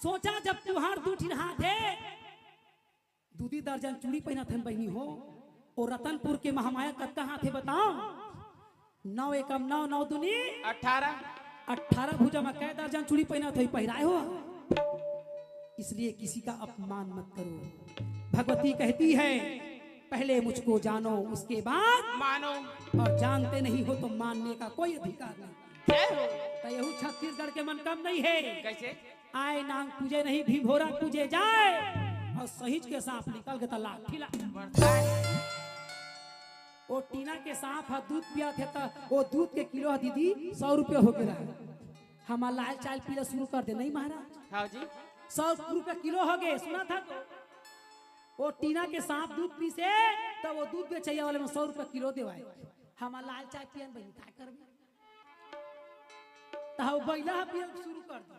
सोचा जब तुहार दूठी हाथ है दूधी दर्जन चूड़ी पहना थे बहनी हो और रतनपुर के महामाया कत्ता हाथ है बताओ 9 एकम 9 9 दूनी 18 भुजा में कै दर्जन चूड़ी पहना थे पहराए हो। इसलिए किसी का अपमान मत करो। भगवती कहती है पहले मुझको जानो उसके बाद मानो। और जानते नहीं हो तो मानने का कोई अधिकार नहीं। तो यहू छत्तीसगढ़ के मन कम नहीं है। कैसे? आए नांग पूजे नहीं भी भोरा पूजे जाए और सहीज के सांप निकल के तला ठिला वो टीना के सांप है दूध पिया थे तो वो दूध के किलो है दीदी 100 रुपये हो गया हमारा लाल चाल पीला शुरू कर दे नहीं महाराज। हाँ जी 100 रुपये किलो हो गए सुना था तो वो टीना के सांप दूध पी से तो वो दूध बेचैया वाले में 100 रुपये किलो देवाए हमारा लाल चाय पियन बनी क्या कर बैला पियन शुरू कर दी